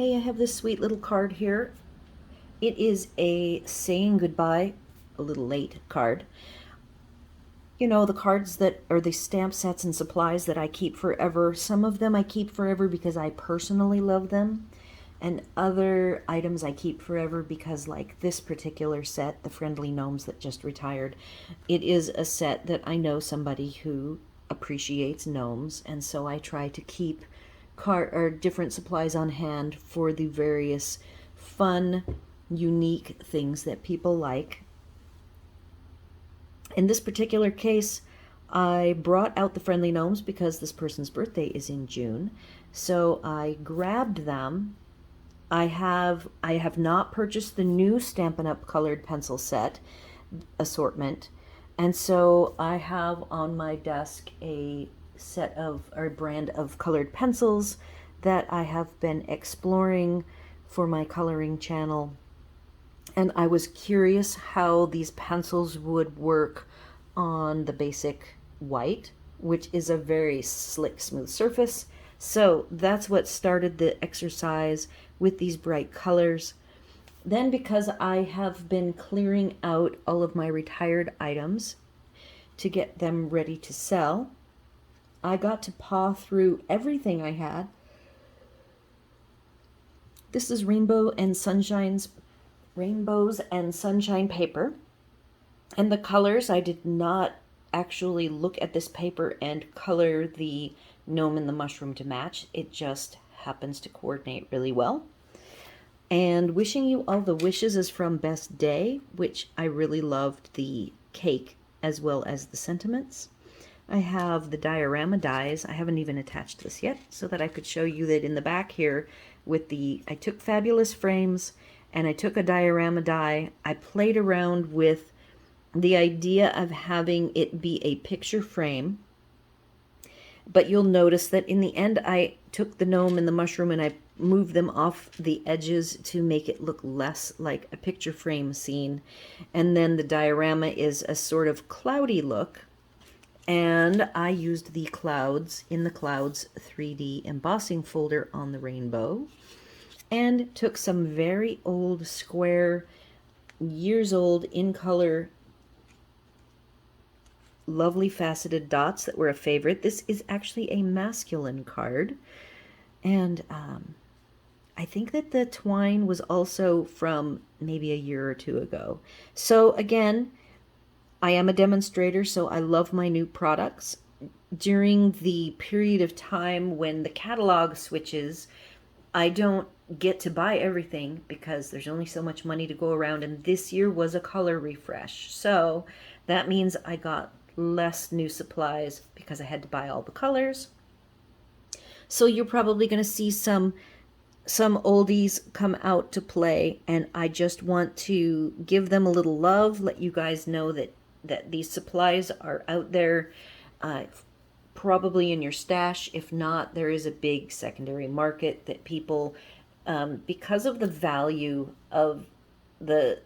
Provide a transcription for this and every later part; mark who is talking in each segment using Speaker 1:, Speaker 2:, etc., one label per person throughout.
Speaker 1: Hey, I have this sweet little card here. It is a saying goodbye, a little late card. You know, the cards that are the stamp sets and supplies that I keep forever. Some of them I keep forever because I personally love them, and other items I keep forever because, like this particular set, the Friendly Gnomes that just retired, it is a set that I know somebody who appreciates gnomes, and so I try to keep different supplies on hand for the various fun, unique things that people like. In this particular case, I brought out the Friendly Gnomes because this person's birthday is in June. So I grabbed them. I have not purchased the new Stampin' Up! Colored pencil set assortment. And so I have on my desk a set of, or a brand of colored pencils that I have been exploring for my coloring channel, and I was curious how these pencils would work on the basic white, which is a very slick, smooth surface. So that's what started the exercise with these bright colors. Then, because I have been clearing out all of my retired items to get them ready to sell, I got to paw through everything I had. This is Rainbows and Sunshine paper. And the colors, I did not actually look at this paper and color the gnome and the mushroom to match. It just happens to coordinate really well. And Wishing You All the Wishes is from Best Day, which I really loved the cake as well as the sentiments. I have the diorama dies. I haven't even attached this yet so that I could show you that in the back here I took fabulous frames and I took a diorama die. I played around with the idea of having it be a picture frame, but you'll notice that in the end I took the gnome and the mushroom and I moved them off the edges to make it look less like a picture frame scene. And then the diorama is a sort of cloudy look. And I used the clouds in the Clouds 3D embossing folder on the rainbow and took some very old square, years old in color, lovely faceted dots that were a favorite. This is actually a masculine card. And I think that the twine was also from maybe a year or two ago. So again, I am a demonstrator, so I love my new products. During the period of time when the catalog switches, I don't get to buy everything because there's only so much money to go around, and this year was a color refresh. So that means I got less new supplies because I had to buy all the colors. So you're probably going to see some oldies come out to play, and I just want to give them a little love, let you guys know that these supplies are out there, probably in your stash. If not, there is a big secondary market that people, because of the value of the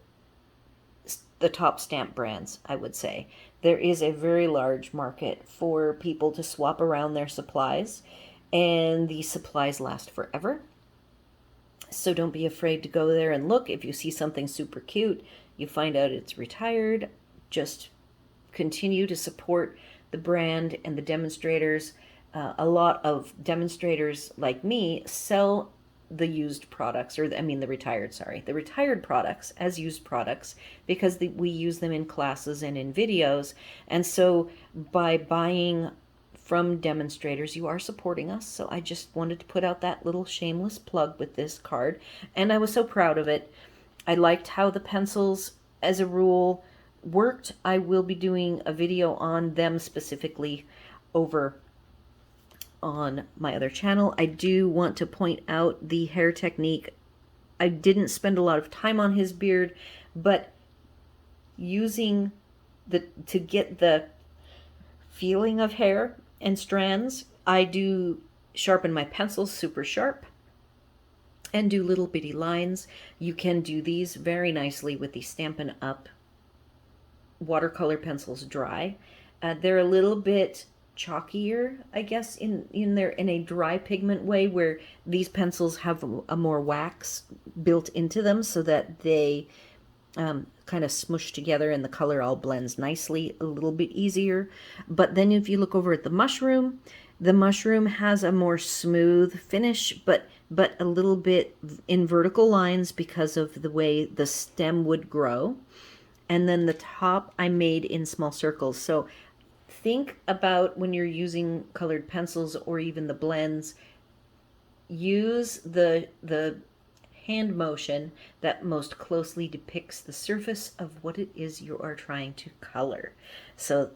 Speaker 1: top stamp brands, I would say, there is a very large market for people to swap around their supplies, and these supplies last forever. So don't be afraid to go there and look. If you see something super cute, you find out it's retired, just continue to support the brand and the demonstrators. A lot of demonstrators like me sell the used products, or the retired products as used products because we use them in classes and in videos. And so by buying from demonstrators, you are supporting us. So I just wanted to put out that little shameless plug with this card, and I was so proud of it. I liked how the pencils, as a rule, worked. I will be doing a video on them specifically over on my other channel. I do want to point out the hair technique. I didn't spend a lot of time on his beard, but using to get the feeling of hair and strands, I do sharpen my pencils super sharp and do little bitty lines. You can do these very nicely with the Stampin' Up! Watercolor pencils dry. They're a little bit chalkier, I guess, in a dry pigment way, where these pencils have a more wax built into them so that they kind of smush together and the color all blends nicely, a little bit easier. But then if you look over at the mushroom has a more smooth finish, but a little bit in vertical lines because of the way the stem would grow. And then the top I made in small circles. So think about when you're using colored pencils or even the blends, use the hand motion that most closely depicts the surface of what it is you are trying to color. So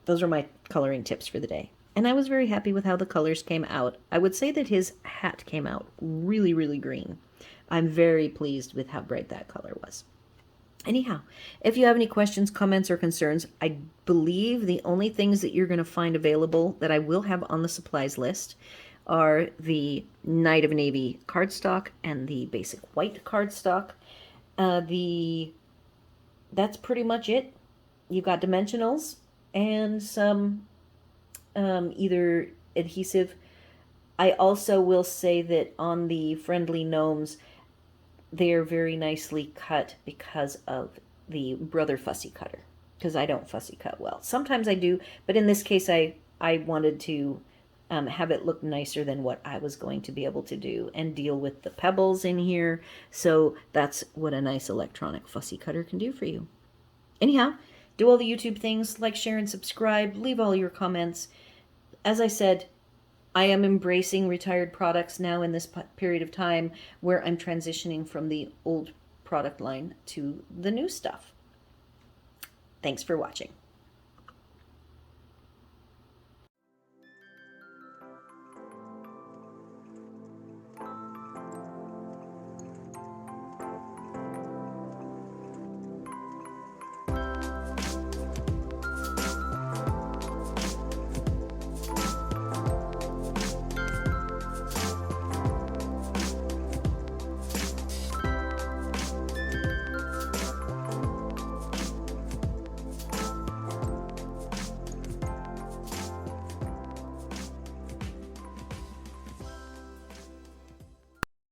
Speaker 1: those are my coloring tips for the day. And I was very happy with how the colors came out. I would say that his hat came out really, really green. I'm very pleased with how bright that color was. Anyhow, if you have any questions, comments, or concerns, I believe the only things that you're going to find available that I will have on the supplies list are the Night of Navy cardstock and the basic white cardstock. That's pretty much it. You've got dimensionals and some either adhesive. I also will say that on the friendly gnomes, they are very nicely cut because of the Brother Fussy Cutter, because I don't fussy cut well. Sometimes I do, but in this case I wanted to have it look nicer than what I was going to be able to do and deal with the pebbles in here. So that's what a nice electronic fussy cutter can do for you. Anyhow, do all the YouTube things, like, share, and subscribe. Leave all your comments. As I said, I am embracing retired products now in this period of time where I'm transitioning from the old product line to the new stuff. Thanks for watching.